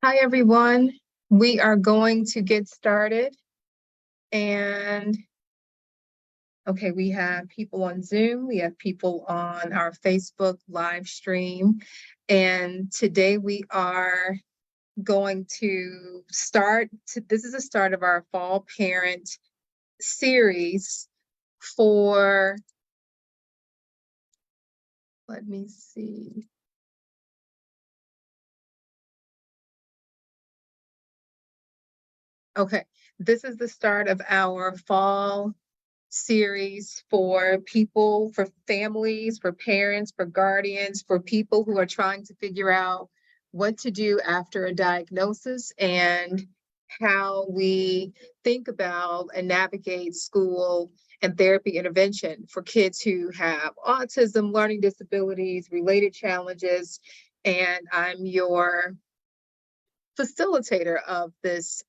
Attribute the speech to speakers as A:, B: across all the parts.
A: Hi, everyone. We are going to get started. And okay, we have people on Zoom, we have people on our Facebook live stream. And today we are going to this is the start of our fall parent series for, let me see. Okay, this is the start of our fall series for people, for families, for parents, for guardians, for people who are trying to figure out what to do after a diagnosis and how we think about and navigate school and therapy intervention for kids who have autism, learning disabilities, related challenges. And I'm your facilitator of this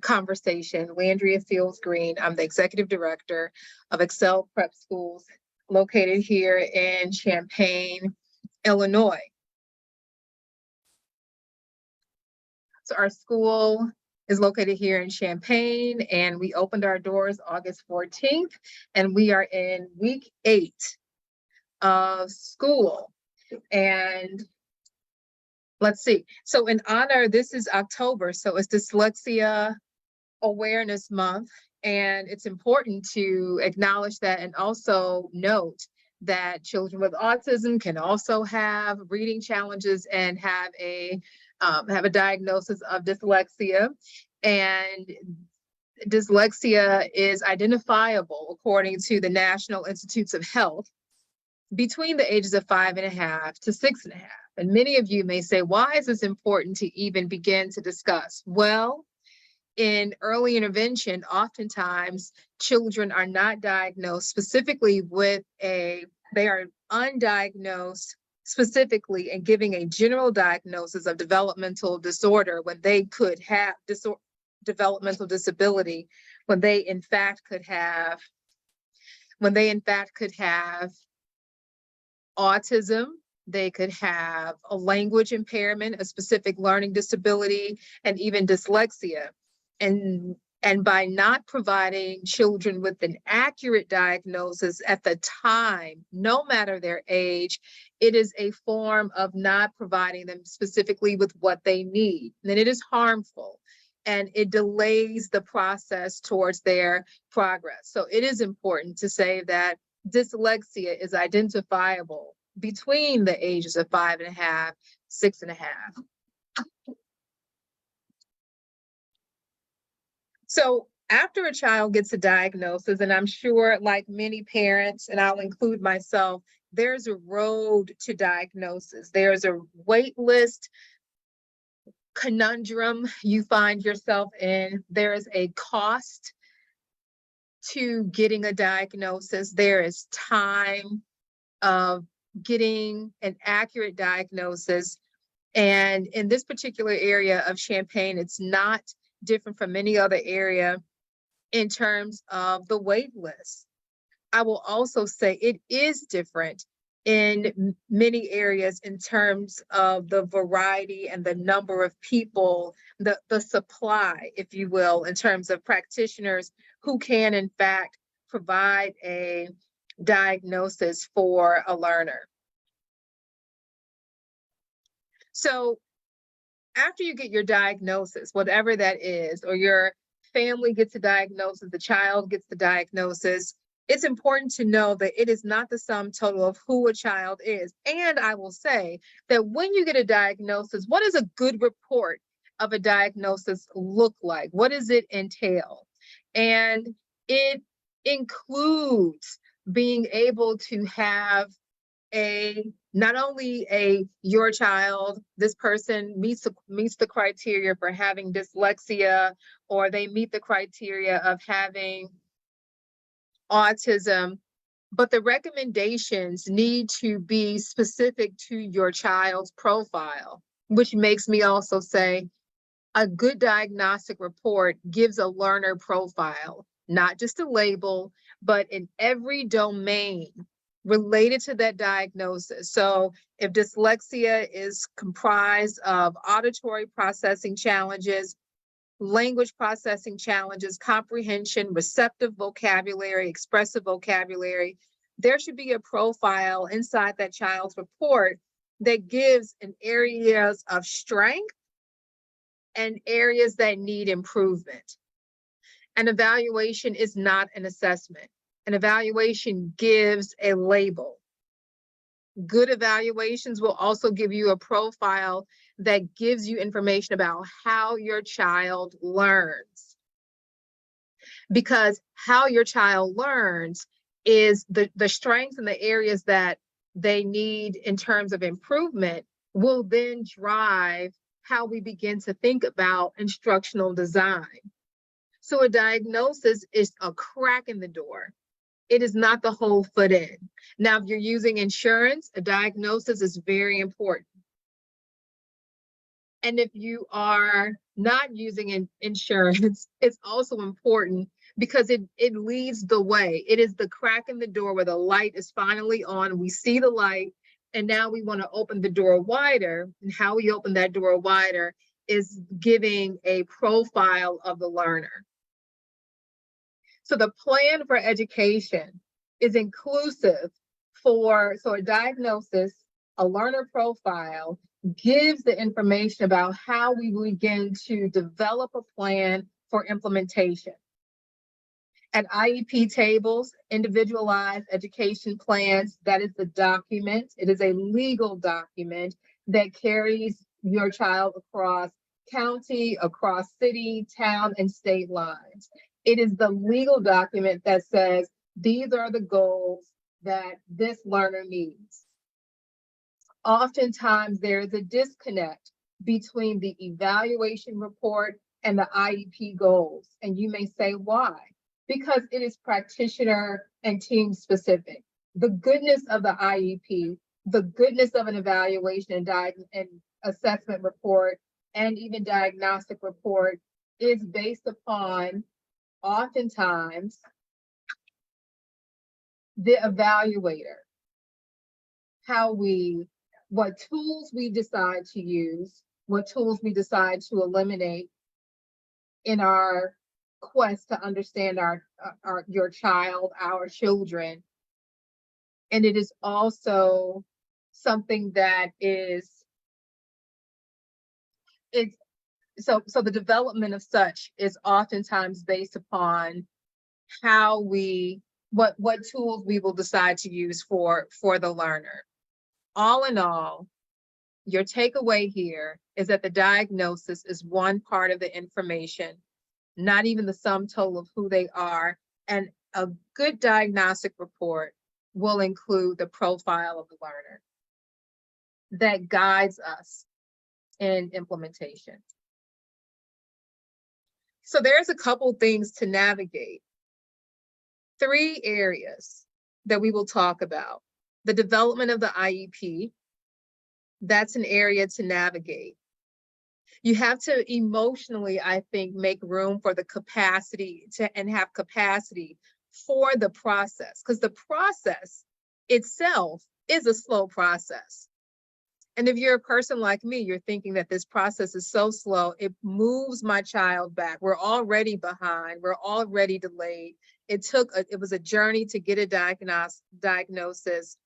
A: conversation, Landria Seals Green. I'm the executive director of Excel Prep Schools located here in Champaign, Illinois. So our school is located here in Champaign, and we opened our doors August 14th, and we are in week 8 of school. And let's see. So in honor, this is October, so it's Dyslexia Awareness Month, and it's important to acknowledge that and also note that children with autism can also have reading challenges and have a diagnosis of dyslexia. And dyslexia is identifiable according to the National Institutes of Health between the ages of 5.5 to 6.5. And many of you may say, why is this important to even begin to discuss? Well, in early intervention, oftentimes children are not diagnosed specifically they are undiagnosed specifically and giving a general diagnosis of developmental disorder when they could have developmental disability, when they in fact could have autism, they could have a language impairment, a specific learning disability, and even dyslexia. And by not providing children with an accurate diagnosis at the time, no matter their age, it is a form of not providing them specifically with what they need. And then it is harmful and it delays the process towards their progress. So it is important to say that dyslexia is identifiable between the ages of 5.5, 6.5. So after a child gets a diagnosis, and I'm sure like many parents, and I'll include myself, there's a road to diagnosis. There's a wait list conundrum you find yourself in. There is a cost to getting a diagnosis. There is time of getting an accurate diagnosis. And in this particular area of Champaign, it's not different from any other area in terms of the wait list. I will also say it is different in many areas in terms of the variety and the number of people, the supply, if you will, in terms of practitioners who can in fact provide a diagnosis for a learner. So after you get your diagnosis, whatever that is, or your family gets a diagnosis, the child gets the diagnosis, it's important to know that it is not the sum total of who a child is. And I will say that when you get a diagnosis, what does a good report of a diagnosis look like? What does it entail? And it includes being able to have not only your child, this person meets the criteria for having dyslexia, or they meet the criteria of having autism, but the recommendations need to be specific to your child's profile, which makes me also say a good diagnostic report gives a learner profile, not just a label, but in every domain related to that diagnosis. So if dyslexia is comprised of auditory processing challenges, language processing challenges, comprehension, receptive vocabulary, expressive vocabulary, there should be a profile inside that child's report that gives an areas of strength and areas that need improvement. An evaluation is not an assessment. An evaluation gives a label. Good evaluations will also give you a profile that gives you information about how your child learns. Because how your child learns is the strengths and the areas that they need in terms of improvement will then drive how we begin to think about instructional design. So a diagnosis is a crack in the door. It is not the whole foot in. Now, if you're using insurance, a diagnosis is very important. And if you are not using insurance, it's also important because it leads the way. It is the crack in the door where the light is finally on. We see the light, and now we want to open the door wider. And how we open that door wider is giving a profile of the learner. So the plan for education is inclusive so a diagnosis, a learner profile, gives the information about how we begin to develop a plan for implementation. At IEP tables, individualized education plans, that is the document. It is a legal document that carries your child across county, across city, town, and state lines. It is the legal document that says, these are the goals that this learner needs. Oftentimes, there is a disconnect between the evaluation report and the IEP goals. And you may say, why? Because it is practitioner and team specific. The goodness of the IEP, the goodness of an evaluation and assessment report, and even diagnostic report is based upon oftentimes the evaluator, what tools we decide to use, what tools we decide to eliminate in our quest to understand your child, our children. And it is also something that so the development of such is oftentimes based upon what tools we will decide to use for the learner. All in all, your takeaway here is that the diagnosis is one part of the information, not even the sum total of who they are. And a good diagnostic report will include the profile of the learner that guides us in implementation. So there's a couple things to navigate. 3 areas that we will talk about. The development of the IEP, that's an area to navigate. You have to emotionally, I think, make room for the capacity and have capacity for the process, because the process itself is a slow process. And if you're a person like me, you're thinking that this process is so slow, it moves my child back. We're already behind, we're already delayed. It was a journey to get a diagnosis,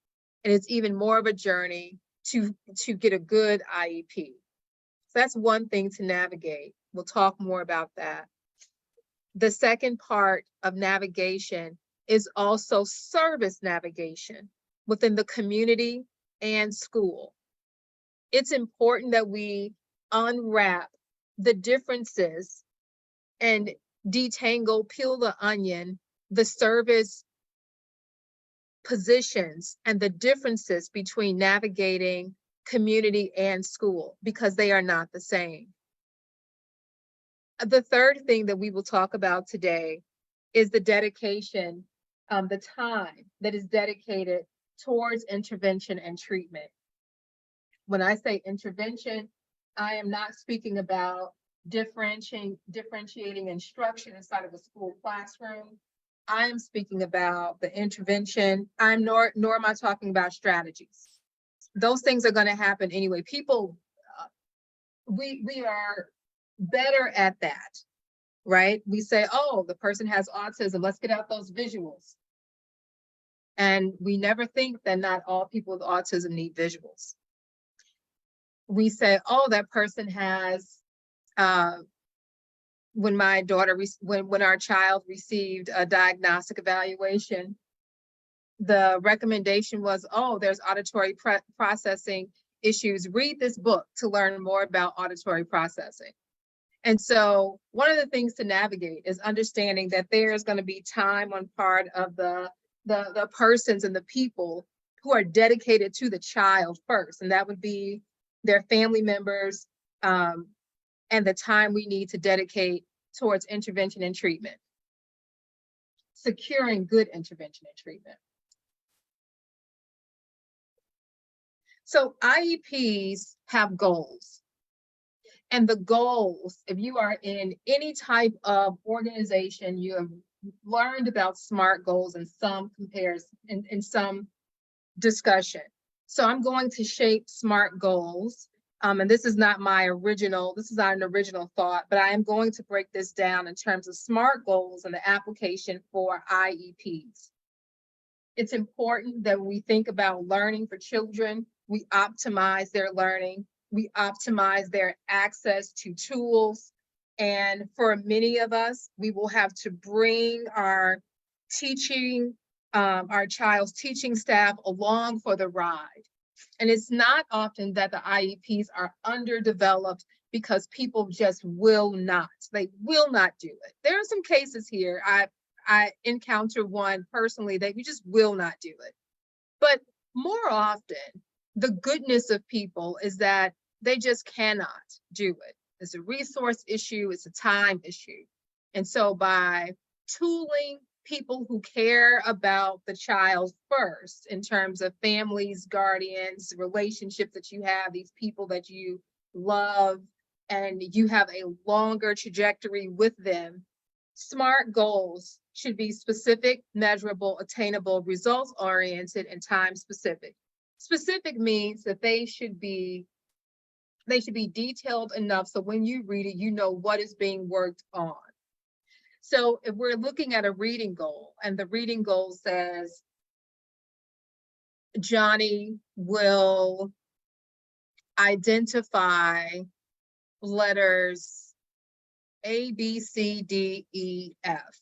A: and it's even more of a journey to get a good IEP. So that's one thing to navigate. We'll talk more about that. The second part of navigation is also service navigation within the community and school. It's important that we unwrap the differences and peel the onion, the service positions and the differences between navigating community and school, because they are not the same. The third thing that we will talk about today is the dedication, the time that is dedicated towards intervention and treatment. When I say intervention, I am not speaking about differentiating instruction inside of a school classroom. I am speaking about the intervention. Nor am I talking about strategies. Those things are going to happen anyway. People, we are better at that, right? We say, oh, the person has autism. Let's get out those visuals. And we never think that not all people with autism need visuals. We say, oh, that person has, when my daughter, when our child received a diagnostic evaluation, the recommendation was, oh, there's auditory processing issues. Read this book to learn more about auditory processing. And so one of the things to navigate is understanding that there's going to be time on part of the persons and the people who are dedicated to the child first. And that would be their family members, and the time we need to dedicate towards intervention and treatment. Securing good intervention and treatment. So IEPs have goals. And the goals, if you are in any type of organization, you have learned about SMART goals in some comparison, in some discussion. So I'm going to shape SMART goals. And this is not an original thought, but I am going to break this down in terms of SMART goals and the application for IEPs. It's important that when we think about learning for children, we optimize their learning. We optimize their access to tools. And for many of us, we will have to bring our child's teaching staff along for the ride. And it's not often that the IEPs are underdeveloped because people just will not. They will not do it. There are some cases here. I encountered one personally that you just will not do it. But more often, the goodness of people is that they just cannot do it. It's a resource issue, it's a time issue. And so by tooling people who care about the child first in terms of families, guardians, relationships that you have, these people that you love, and you have a longer trajectory with them, SMART goals should be specific, measurable, attainable, results-oriented, and time-specific. Specific means that they should be detailed enough so when you read it, you know what is being worked on. So if we're looking at a reading goal, and the reading goal says, Johnny will identify letters A, B, C, D, E, F.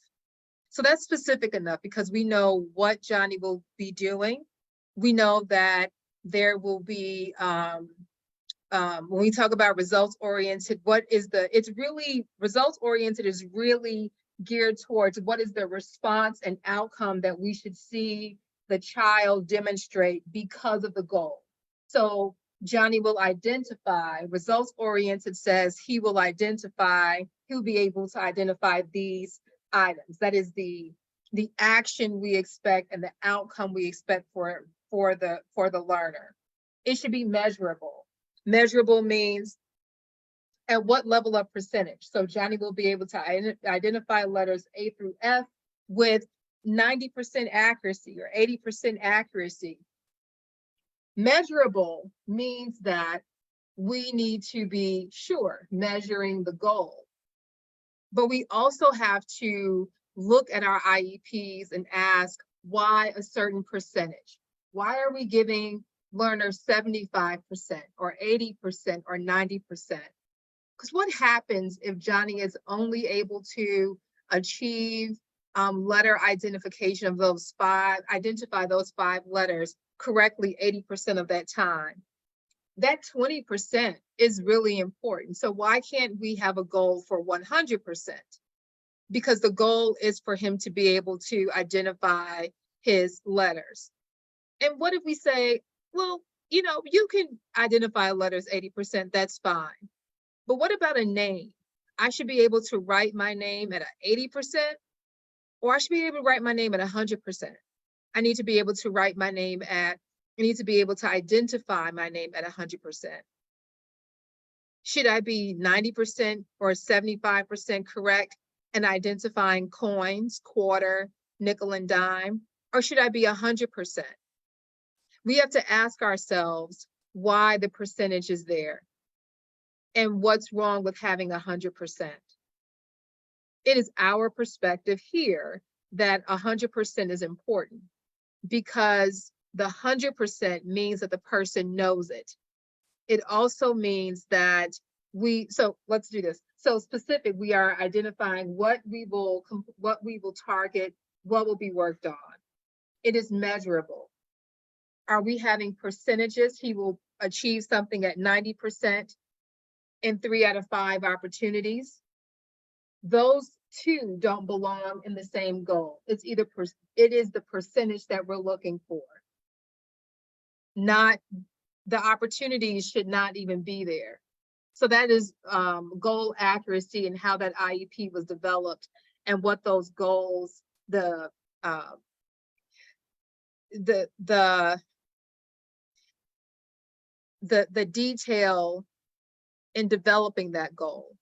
A: So that's specific enough because we know what Johnny will be doing. We know that there will be, when we talk about results-oriented, results-oriented is really geared towards what is the response and outcome that we should see the child demonstrate because of the goal. So Johnny will identify, results-oriented says he will be able to identify these items. That is the action we expect and the outcome we expect for the learner. It should be measurable. Measurable means at what level of percentage. So Johnny will be able to identify letters A through F with 90% accuracy or 80% accuracy. Measurable means that we need to be sure measuring the goal. But we also have to look at our IEPs and ask why a certain percentage? Why are we giving learners 75% or 80% or 90%? Because what happens if Johnny is only able to achieve letter identification of identify those 5 letters correctly 80% of that time? That 20% is really important. So why can't we have a goal for 100%? Because the goal is for him to be able to identify his letters. And what if we say, well, you can identify letters 80%, that's fine. But what about a name? I should be able to write my name at 80%, or I should be able to write my name at 100%. I need to be able to write my name I need to be able to identify my name at 100%. Should I be 90% or 75% correct in identifying coins, quarter, nickel and dime, or should I be 100%? We have to ask ourselves why the percentage is there and what's wrong with having 100%. It is our perspective here that 100% is important, because the 100% means that the person knows it. It also means that so let's do this. So specific, we are identifying what we will target, what will be worked on. It is measurable. Are we having percentages? He will achieve something at 90% in 3 out of 5 opportunities. Those two don't belong in the same goal. It's either it is the percentage that we're looking for. Not the opportunities should not even be there. So that is goal accuracy and how that IEP was developed and what those goals, the detail in developing that goal.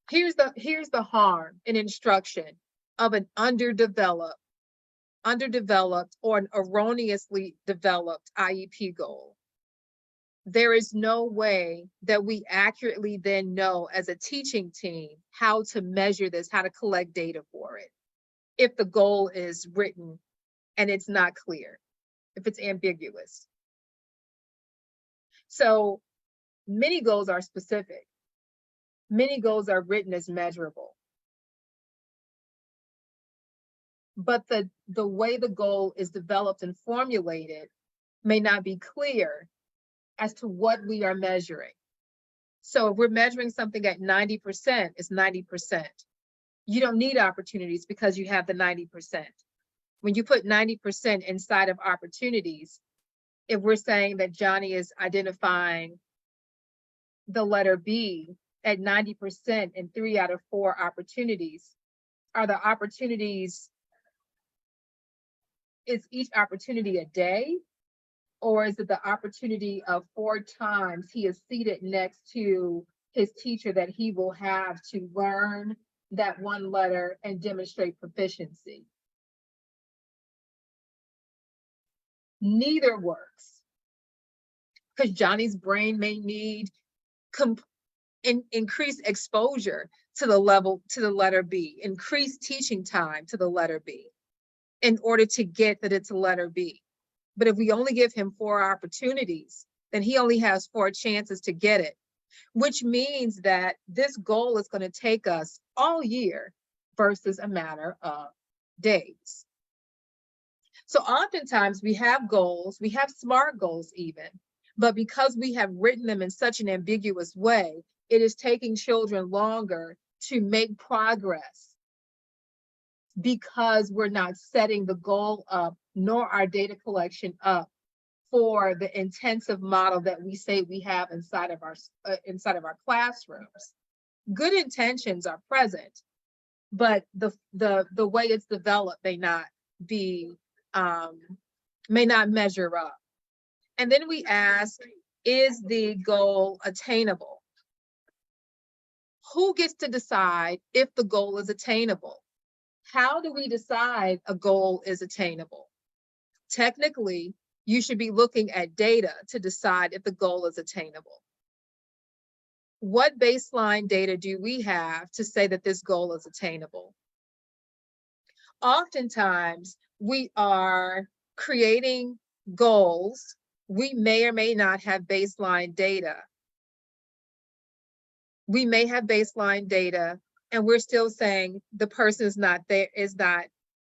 A: Here's the harm in instruction of an underdeveloped or an erroneously developed IEP goal. There is no way that we accurately then know as a teaching team how to measure this, how to collect data for it, if the goal is written and it's not clear, if it's ambiguous. So many goals are specific. Many goals are written as measurable. But the way the goal is developed and formulated may not be clear as to what we are measuring. So if we're measuring something at 90%, it's 90%. You don't need opportunities because you have the 90%. When you put 90% inside of opportunities, if we're saying that Johnny is identifying the letter B at 90% in 3 out of 4 opportunities, are the opportunities, is each opportunity a day? Or is it the opportunity of 4 times he is seated next to his teacher that he will have to learn that one letter and demonstrate proficiency? Neither works, because Johnny's brain may need increased exposure to the letter B, increased teaching time to the letter B in order to get that it's a letter B. But if we only give him 4 opportunities, then he only has 4 chances to get it, which means that this goal is going to take us all year versus a matter of days. So oftentimes we have goals, we have SMART goals even, but because we have written them in such an ambiguous way, it is taking children longer to make progress because we're not setting the goal up, nor our data collection up for the intensive model that we say we have inside of our classrooms. Good intentions are present, but the way it's developed may not measure up. And then we ask, is the goal attainable? Who gets to decide if the goal is attainable? How do we decide a goal is attainable? Technically, you should be looking at data to decide if the goal is attainable. What baseline data do we have to say that this goal is attainable? Oftentimes, we are creating goals. We may or may not have baseline data. We may have baseline data, and we're still saying the person is not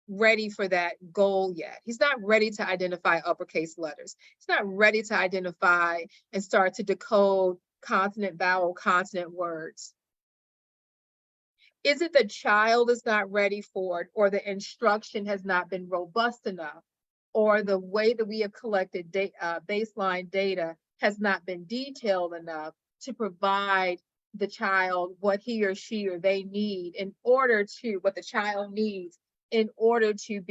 A: ready for that goal yet. He's not ready to identify uppercase letters. He's not ready to identify and start to decode consonant, vowel, consonant words. Is it the child is not ready for it, or the instruction has not been robust enough, or the way that we have collected baseline data has not been detailed enough to provide the child what he or she or they need in order to, what the child needs in order to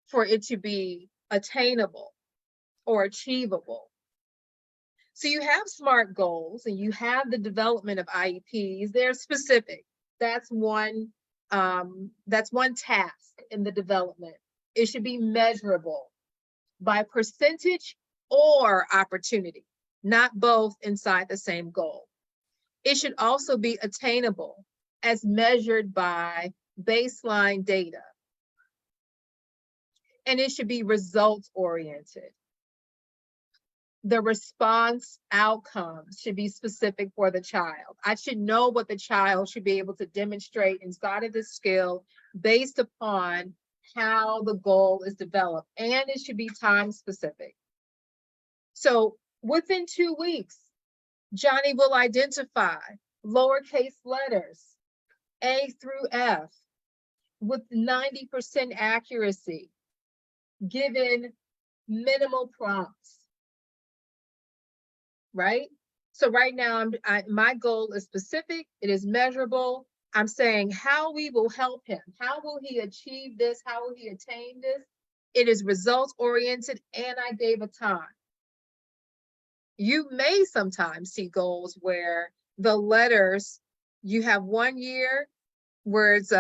A: for it to be attainable or achievable? So you have SMART goals and you have the development of IEPs. They're specific. That's one That's one task in the development. It should be measurable by percentage or opportunity, not both inside the same goal. It should also be attainable as measured by baseline data. And it should be results oriented. The response outcomes should be specific for the child. I should know what the child should be able to demonstrate inside of this skill based upon how the goal is developed, and it should be time specific. So within 2 weeks, Johnny will identify lowercase letters A through F with 90% accuracy, given minimal prompts, right? So right now, my goal is specific, it is measurable. I'm saying how we will help him. How will he achieve this? How will he attain this? It is results oriented, and I gave a time. You may sometimes see goals where the letters, you have 1 year where it's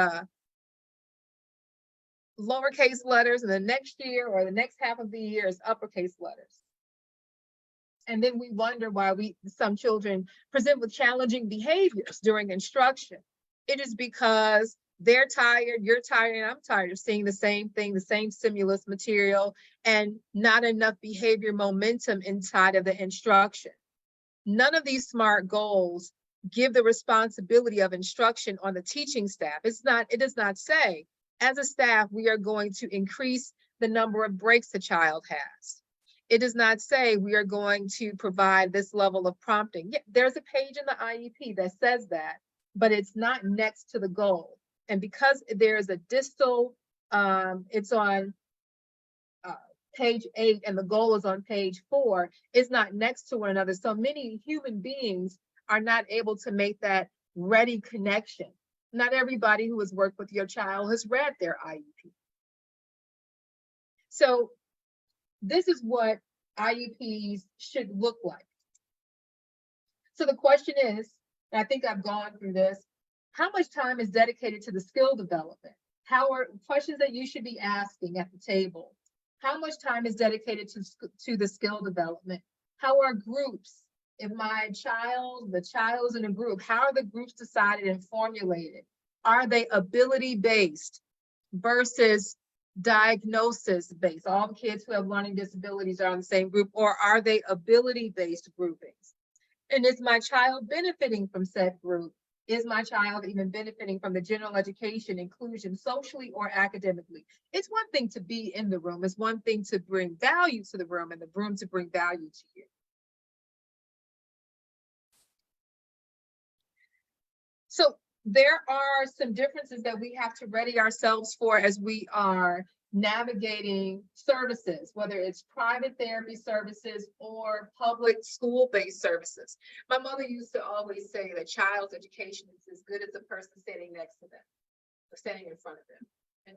A: lowercase letters, and the next year or the next half of the year is uppercase letters. And then we wonder why some children present with challenging behaviors during instruction. It is because they're tired, you're tired, and I'm tired of seeing the same thing, the same stimulus material, and not enough behavior momentum inside of the instruction. None of these SMART goals give the responsibility of instruction on the teaching staff. It does not say, as a staff, we are going to increase the number of breaks the child has. It does not say we are going to provide this level of prompting. Yeah, there's a page in the IEP that says that, but it's not next to the goal. And because there's a distal, it's on page 8 and the goal is on page 4, it's not next to one another. So many human beings are not able to make that ready connection. Not everybody who has worked with your child has read their IEP. So this is what IEPs should look like. So the question is, and I think I've gone through this, how much time is dedicated to the skill development? How are questions that you should be asking at the table? How much time is dedicated to the skill development? How are groups? If the child is in a group, how are the groups decided and formulated? Are they ability-based versus diagnosis-based? All the kids who have learning disabilities are in the same group, or are they ability-based groupings? And is my child benefiting from said group? Is my child even benefiting from the general education, inclusion, socially or academically? It's one thing to be in the room. It's one thing to bring value to the room and the room to bring value to you. So there are some differences that we have to ready ourselves for as we are navigating services, whether it's private therapy services or public school-based services. My mother used to always say that child's education is as good as the person standing next to them or standing in front of them. And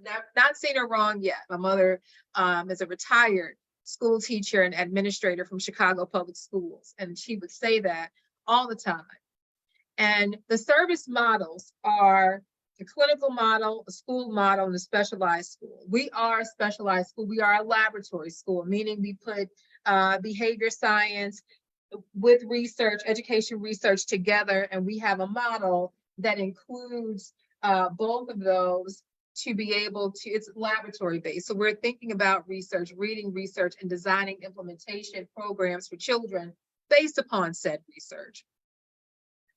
A: I've not seen her wrong yet. My mother is a retired school teacher and administrator from Chicago Public Schools, and she would say that all the time. And the service models are the clinical model, a school model, and a specialized school. We are a specialized school. We are a laboratory school, meaning we put behavior science with research, education research together, and we have a model that includes both of those to be able to, it's laboratory based. So we're thinking about research, reading research, and designing implementation programs for children based upon said research.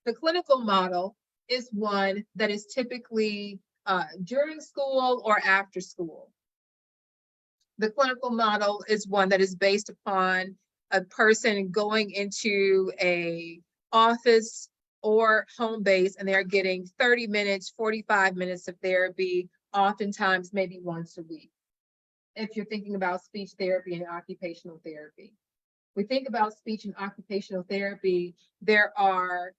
A: The clinical model is one that is typically during school or after school. The clinical model is one that is based upon a person going into a office or home base, and they're getting 30 minutes, 45 minutes of therapy, oftentimes maybe once a week. If you're thinking about speech therapy and occupational therapy. We think about speech and occupational therapy, there are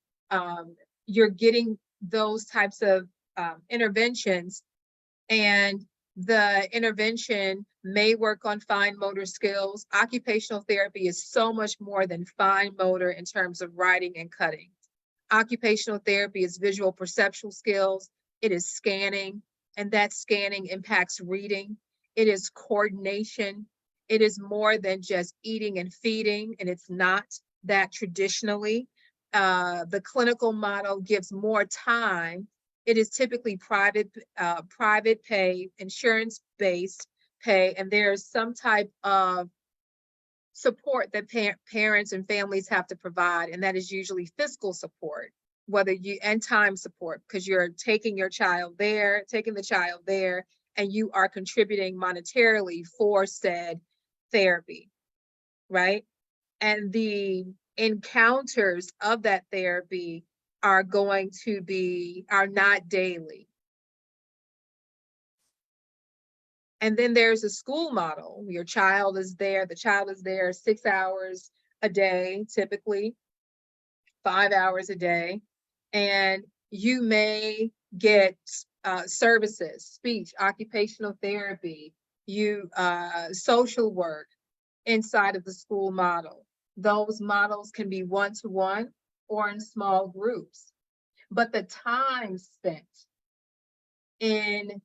A: you're getting those types of interventions, and the intervention may work on fine motor skills. Occupational therapy is so much more than fine motor in terms of writing and cutting. Occupational therapy is visual perceptual skills. It is scanning, and that scanning impacts reading. It is coordination. It is more than just eating and feeding, and it's not that traditionally. The clinical model gives more time. It is typically private pay, insurance-based pay, and there's some type of support that parents and families have to provide, and that is usually fiscal support, and time support, because you're taking the child there, and you are contributing monetarily for said therapy, right? And the encounters of that therapy are not daily. And then there's a school model. The child is there 6 hours a day, typically 5 hours a day. And you may get services, speech, occupational therapy, social work inside of the school model. Those models can be one-to-one or in small groups. But the time spent in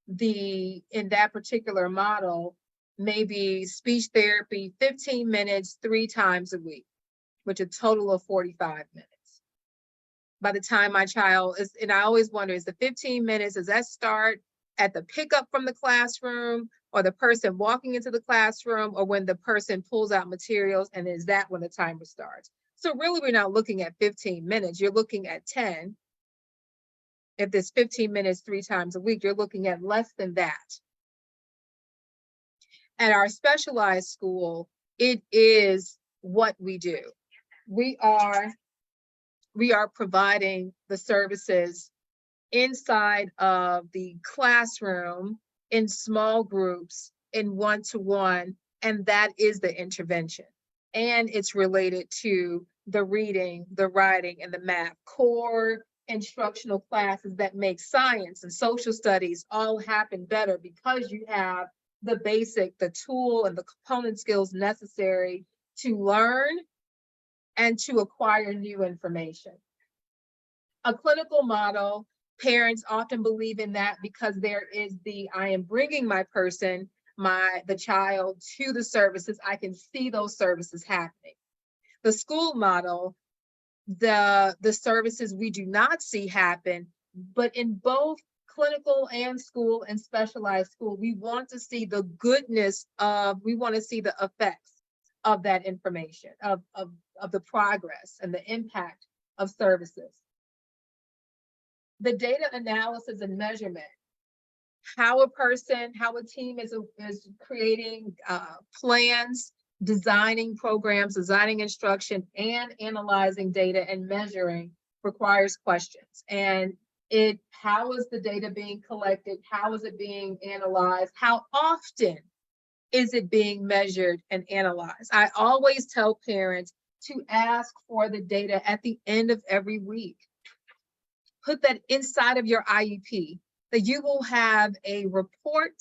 A: that particular model may be speech therapy 15 minutes 3 times a week, which a total of 45 minutes. By the time my child is, and I always wonder, is the 15 minutes, does that start at the pickup from the classroom, or the person walking into the classroom, or when the person pulls out materials, and is that when the timer starts? So really, we're not looking at 15 minutes, you're looking at 10. If there's 15 minutes 3 times a week, you're looking at less than that. At our specialized school, it is what we do. We are providing the services inside of the classroom, in small groups, in one-to-one, and that is the intervention. And it's related to the reading, the writing, and the math. Core instructional classes that make science and social studies all happen better because you have the tool and the component skills necessary to learn and to acquire new information. A clinical model, parents often believe in that because there is I am bringing my person, the child, to the services. I can see those services happening. The school model, the services we do not see happen, but in both clinical and school and specialized school, we want to see the effects of that information, of the progress and the impact of services. The data analysis and measurement, how a team is creating plans, designing programs, designing instruction, and analyzing data and measuring requires questions. And how is the data being collected? How is it being analyzed? How often is it being measured and analyzed? I always tell parents to ask for the data at the end of every week. Put that inside of your IEP, that you will have a report,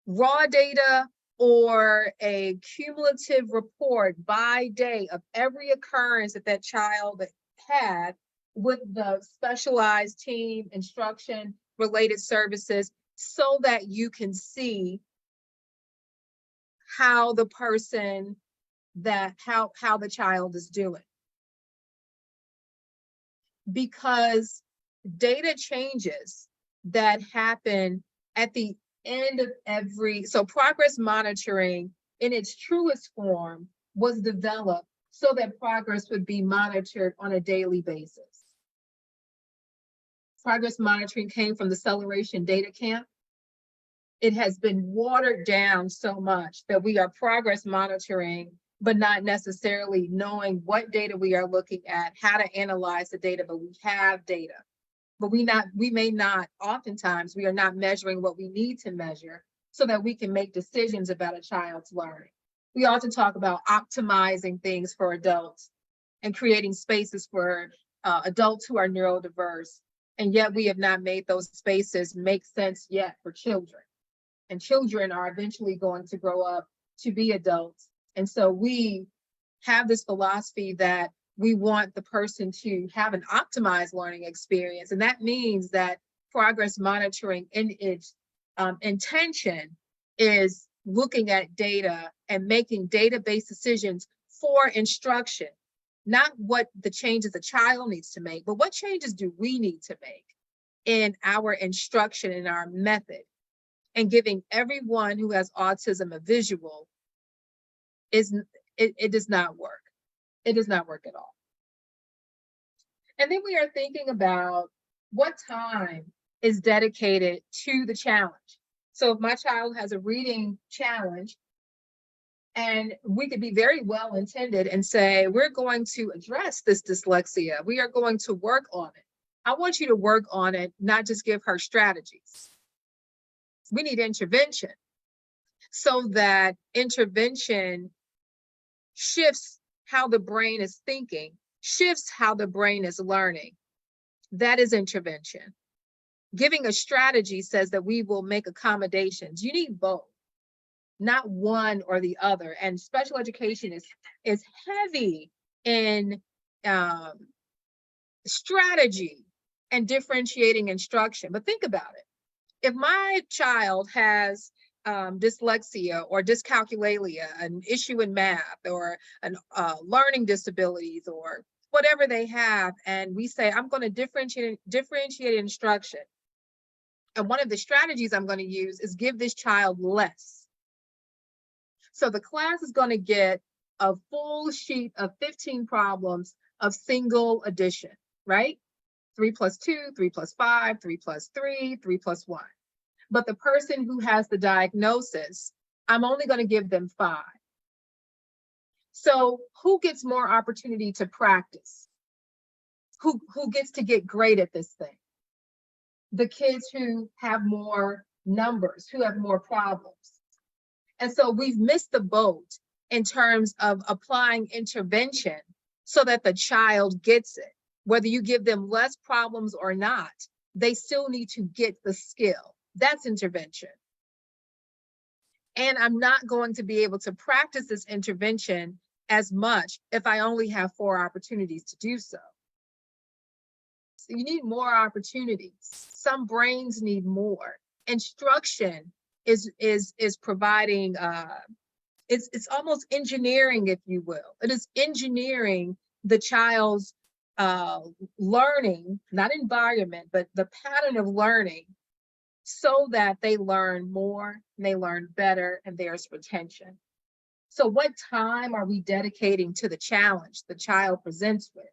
A: raw data, or a cumulative report by day of every occurrence that child had with the specialized team, instruction, related services, so that you can see how the child is doing. Because data changes that happen at the end of so progress monitoring in its truest form was developed so that progress would be monitored on a daily basis. Progress monitoring came from the Acceleration Data Camp. It has been watered down so much that we are progress monitoring, but not necessarily knowing what data we are looking at, how to analyze the data, but we have data. But oftentimes we are not measuring what we need to measure so that we can make decisions about a child's learning. We often talk about optimizing things for adults and creating spaces for adults who are neurodiverse, and yet we have not made those spaces make sense yet for children. And children are eventually going to grow up to be adults. And so we have this philosophy that we want the person to have an optimized learning experience. And that means that progress monitoring in its intention is looking at data and making data-based decisions for instruction, not what the changes the child needs to make, but what changes do we need to make in our instruction and our method. And giving everyone who has autism a visual it does not work. It does not work at all. And then we are thinking about what time is dedicated to the challenge. So if my child has a reading challenge, and we could be very well intended and say, we're going to address this dyslexia. We are going to work on it. I want you to work on it, not just give her strategies. We need intervention, so that intervention shifts how the brain is thinking, shifts how the brain is learning. That is intervention. Giving a strategy says that we will make accommodations. You need both, not one or the other. And special education is heavy in strategy and differentiating instruction. But think about it. If my child has dyslexia or dyscalculia, an issue in math, or an learning disabilities, or whatever they have, and we say, I'm going to differentiate instruction. And one of the strategies I'm going to use is give this child less. So the class is going to get a full sheet of 15 problems of single addition, right? 3 plus 2, 3 plus 5, 3 plus 3, 3 plus 1. But the person who has the diagnosis, I'm only going to give them 5. So who gets more opportunity to practice? Who gets to get great at this thing? The kids who have more numbers, who have more problems. And so we've missed the boat in terms of applying intervention so that the child gets it. Whether you give them less problems or not, they still need to get the skill. That's intervention. And I'm not going to be able to practice this intervention as much if I only have 4 opportunities to do so. So you need more opportunities. Some brains need more. Instruction is providing, it's almost engineering, if you will. It is engineering the child's learning, not environment, but the pattern of learning, so that they learn more, and they learn better, and there's retention. So what time are we dedicating to the challenge the child presents with?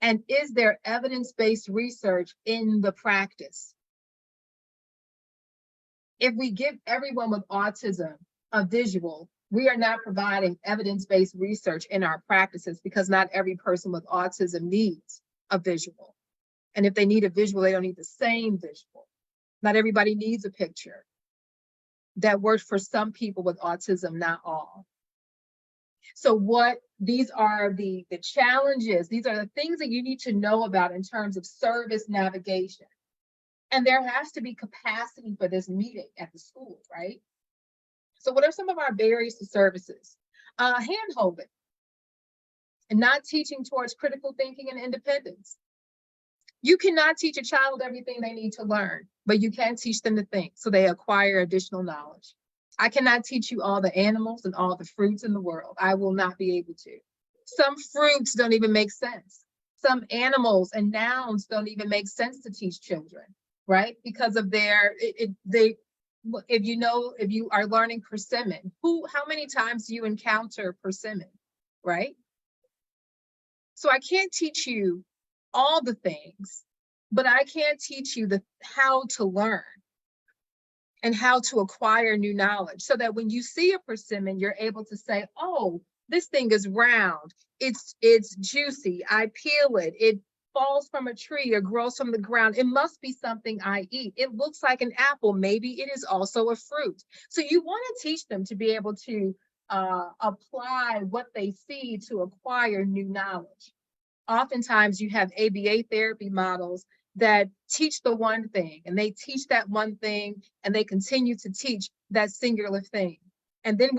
A: And is there evidence-based research in the practice? If we give everyone with autism a visual, we are not providing evidence-based research in our practices, because not every person with autism needs a visual. And if they need a visual, they don't need the same visual. Not everybody needs a picture. That works for some people with autism, not all. So these are the challenges. These are the things that you need to know about in terms of service navigation. And there has to be capacity for this meeting at the school, right? So what are some of our barriers to services? Hand-holding and not teaching towards critical thinking and independence. You cannot teach a child everything they need to learn, but you can teach them to think so they acquire additional knowledge. I cannot teach you all the animals and all the fruits in the world. I will not be able to. Some fruits don't even make sense. Some animals and nouns don't even make sense to teach children, right? Because of if you are learning persimmon, how many times do you encounter persimmon, right? So I can't teach you all the things, but I can teach you how to learn and how to acquire new knowledge, so that when you see a persimmon, you're able to say, oh, this thing is round, it's juicy, I peel it, it falls from a tree or grows from the ground, it must be something I eat. It looks like an apple, maybe it is also a fruit. So you want to teach them to be able to apply what they see to acquire new knowledge. Oftentimes you have ABA therapy models that teach the one thing, and they teach that one thing, and they continue to teach that singular thing. And then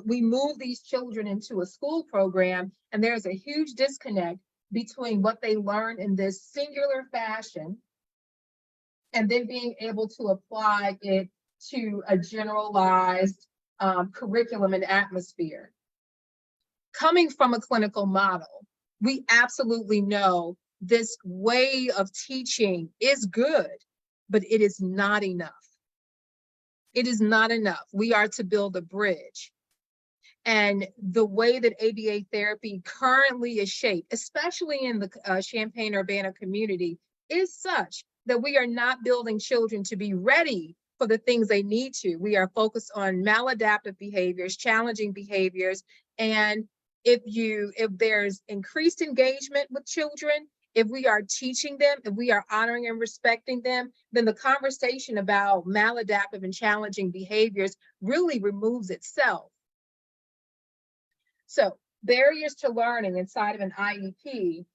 A: we move these children into a school program, and there's a huge disconnect between what they learn in this singular fashion and then being able to apply it to a generalized curriculum and atmosphere. Coming from a clinical model, we absolutely know this way of teaching is good, but it is not enough. It is not enough. We are to build a bridge. And the way that ABA therapy currently is shaped, especially in the Champaign-Urbana community, is such that we are not building children to be ready for the things they need to. We are focused on maladaptive behaviors, challenging behaviors. And if there's increased engagement with children, if we are teaching them, if we are honoring and respecting them, then the conversation about maladaptive and challenging behaviors really removes itself. So barriers to learning inside of an IEP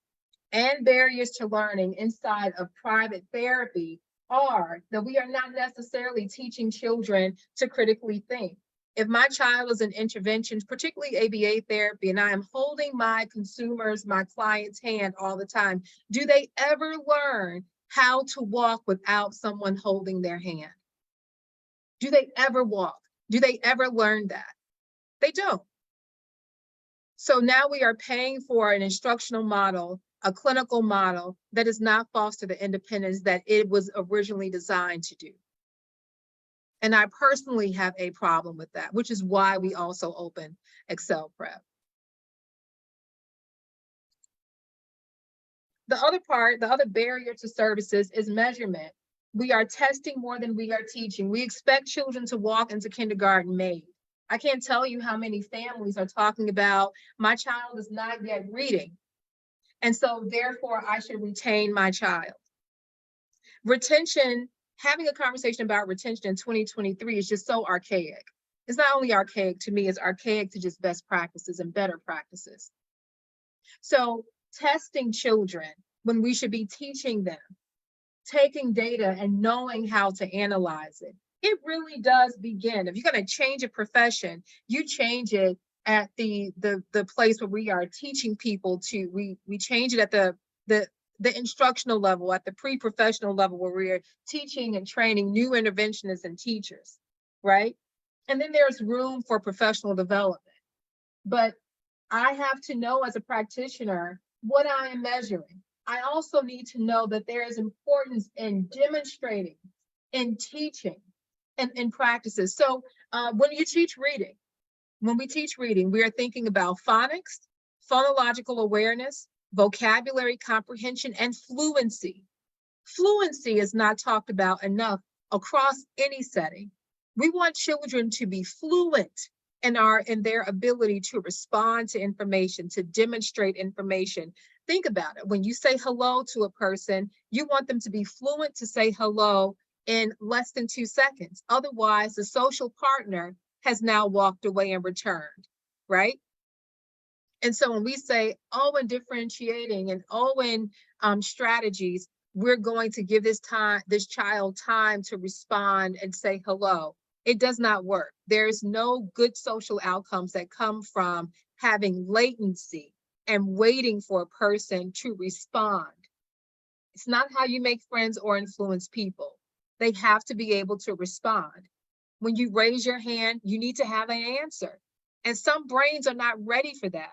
A: and barriers to learning inside of private therapy are that we are not necessarily teaching children to critically think. If my child is in interventions, particularly ABA therapy, and I am holding my consumers, my client's hand all the time, do they ever learn how to walk without someone holding their hand? Do they ever walk? Do they ever learn that? They don't. So now we are paying for an instructional model, a clinical model that does not foster the independence that it was originally designed to do. And I personally have a problem with that, which is why we also open Excel Prep. The other barrier to services is measurement. We are testing more than we are teaching. We expect children to walk into kindergarten made. I can't tell you how many families are talking about, my child is not yet reading, and so therefore I should retain my child. Retention, having a conversation about retention in 2023 is just so archaic. It's not only archaic to me, it's archaic to just best practices and better practices. So testing children when we should be teaching them, taking data and knowing how to analyze it. It really does begin. If you're going to change a profession, you change it at the place where we are teaching people to, we change it at the instructional level, at the pre-professional level where we're teaching and training new interventionists and teachers, right? And then there's room for professional development. But I have to know as a practitioner what I am measuring. I also need to know that there is importance in demonstrating, in teaching, and in practices. So when you teach reading, when we teach reading, we are thinking about phonics, phonological awareness, vocabulary comprehension, and fluency. Fluency is not talked about enough across any setting. We want children to be fluent in their ability to respond to information, to demonstrate information. Think about it. When you say hello to a person, you want them to be fluent to say hello in less than 2 seconds. Otherwise, the social partner has now walked away and returned, right? And so when we say, oh, in differentiating and oh, in strategies, we're going to give this child time to respond and say hello. It does not work. There's no good social outcomes that come from having latency and waiting for a person to respond. It's not how you make friends or influence people. They have to be able to respond. When you raise your hand, you need to have an answer. And some brains are not ready for that.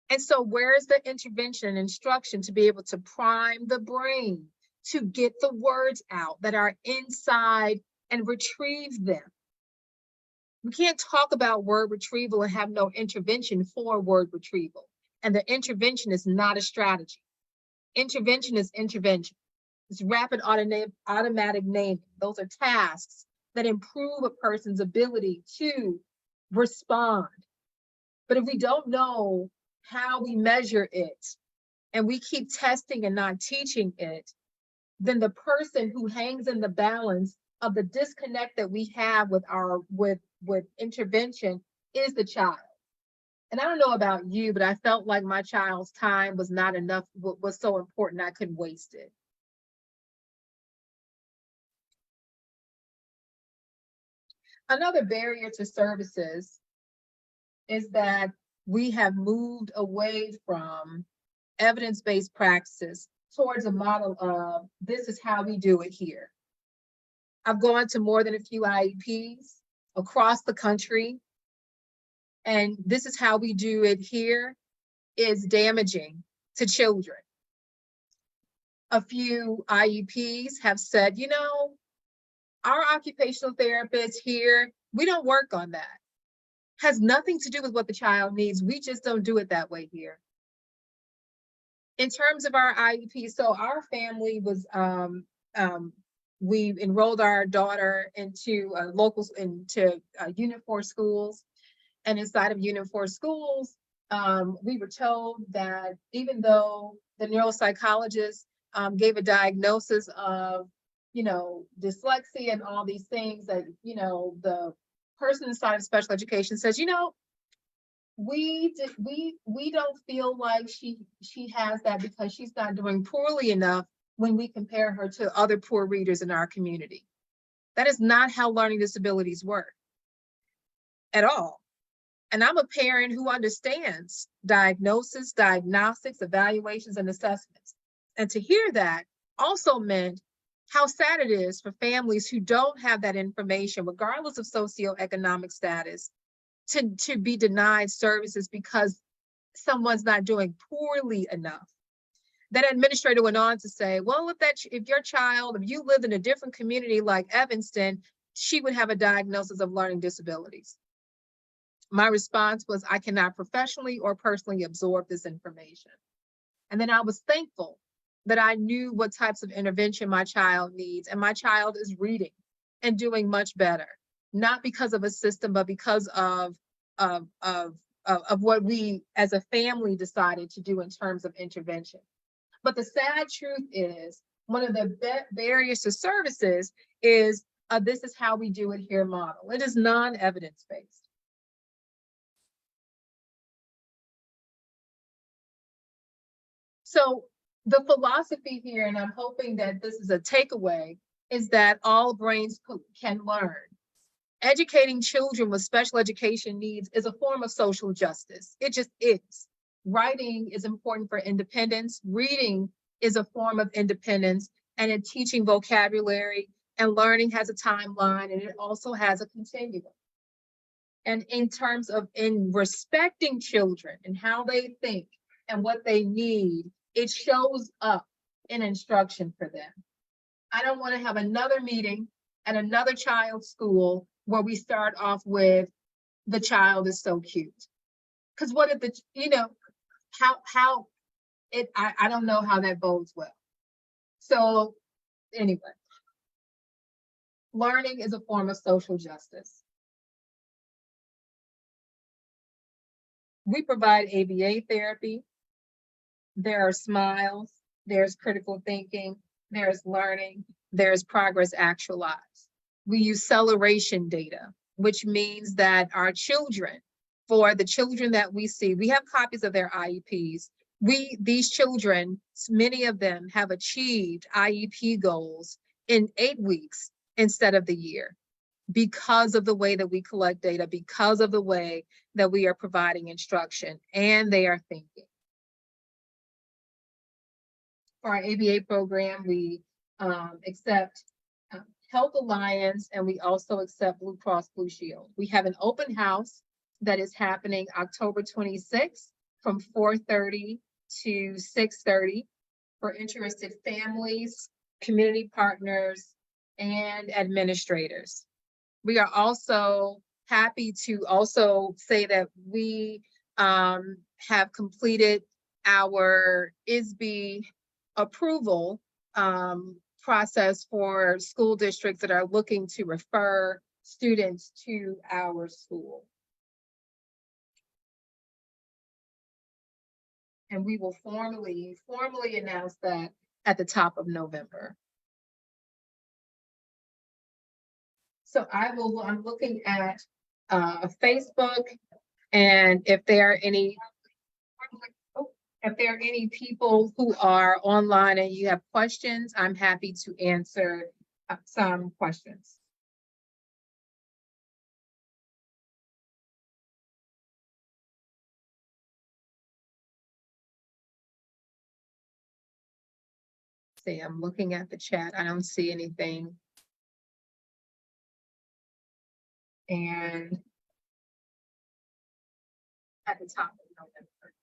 A: And so where's the intervention and instruction to be able to prime the brain to get the words out that are inside and retrieve them? We can't talk about word retrieval and have no intervention for word retrieval. And the intervention is not a strategy. Intervention is intervention. It's rapid automatic naming. Those are tasks that improve a person's ability to respond. But if we don't know how we measure it and we keep testing and not teaching it, then the person who hangs in the balance of the disconnect that we have with intervention is the child. And I don't know about you, but I felt like my child's time was not enough, was so important I couldn't waste it. Another barrier to services is that we have moved away from evidence-based practices towards a model of this is how we do it here. I've gone to more than a few IEPs across the country, and this is how we do it here is damaging to children. A few IEPs have said, you know, our occupational therapists here, we don't work on that. Has nothing to do with what the child needs. We just don't do it that way here. In terms of our IEP, so our family was, we enrolled our daughter into Unit 4 schools. And inside of Unit 4 schools, we were told that even though the neuropsychologist gave a diagnosis of, you know, dyslexia and all these things, that, you know, the person inside of special education says, you know, we don't feel like she has that because she's not doing poorly enough when we compare her to other poor readers in our community. That is not how learning disabilities work at all. And I'm a parent who understands diagnosis, diagnostics, evaluations, and assessments. And to hear that also meant how sad it is for families who don't have that information, regardless of socioeconomic status, to be denied services because someone's not doing poorly enough. That administrator went on to say, well, if your child, if you lived in a different community like Evanston, she would have a diagnosis of learning disabilities. My response was, I cannot professionally or personally absorb this information. And then I was thankful that I knew what types of intervention my child needs, and my child is reading and doing much better, not because of a system, but because of what we as a family decided to do in terms of intervention. But the sad truth is, one of the barriers to services is this is how we do it here model. It is non-evidence-based. So the philosophy here, and I'm hoping that this is a takeaway, is that all brains can learn. Educating children with special education needs is a form of social justice. It just is. Writing is important for independence. Reading is a form of independence, and in teaching vocabulary and learning has a timeline, and it also has a continuum. And in terms of respecting children and how they think and what they need, it shows up in instruction for them. I don't want to have another meeting at another child's school where we start off with the child is so cute. Because what if I don't know how that bodes well. So anyway, learning is a form of social justice. We provide ABA therapy. There are smiles, there's critical thinking, there's learning, there's progress actualized. We use celebration data, which means that our children, for the children that we see, we have copies of their IEPs. These children, many of them have achieved IEP goals in 8 weeks instead of the year, because of the way that we collect data, because of the way that we are providing instruction, and they are thinking. For our ABA program, we accept Health Alliance, and we also accept Blue Cross Blue Shield. We have an open house that is happening October 26th from 4:30 to 6:30 for interested families, community partners, and administrators. We are also happy to also say that we have completed our ISB approval process for school districts that are looking to refer students to our school. And we will formally announce that at the top of November. So I'm looking at Facebook, and if there are any people who are online and you have questions, I'm happy to answer some questions. See, I'm looking at the chat. I don't see anything. And at the top of November.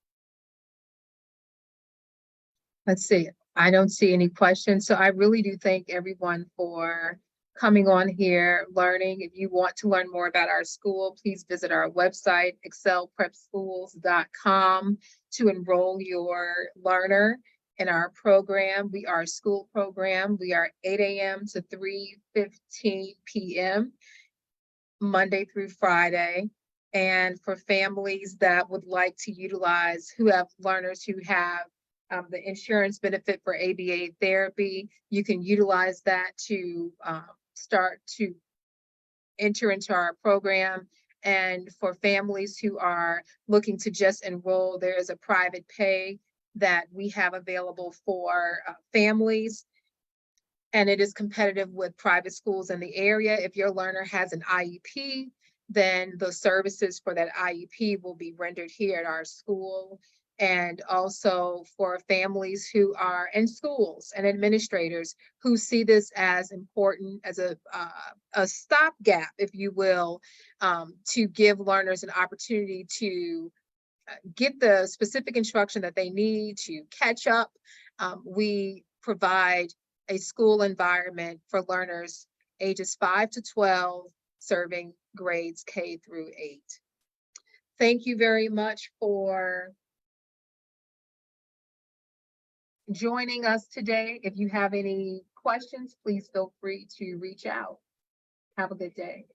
A: Let's see. I don't see any questions. So I really do thank everyone for coming on here, learning. If you want to learn more about our school, please visit our website, excelprepschools.com, to enroll your learner in our program. We are a school program. We are 8 a.m. to 3:15 p.m. Monday through Friday. And for families that would like to utilize, who have learners who have the insurance benefit for ABA therapy, you can utilize that to start to enter into our program. And for families who are looking to just enroll, there is a private pay that we have available for families, and it is competitive with private schools in the area. If your learner has an IEP, then the services for that IEP will be rendered here at our school. And also for families who are in schools and administrators who see this as important, as a stopgap, if you will, to give learners an opportunity to get the specific instruction that they need to catch up. We provide a school environment for learners ages 5 to 12, serving grades K through 8. Thank you very much for joining us today. If you have any questions, please feel free to reach out. Have a good day.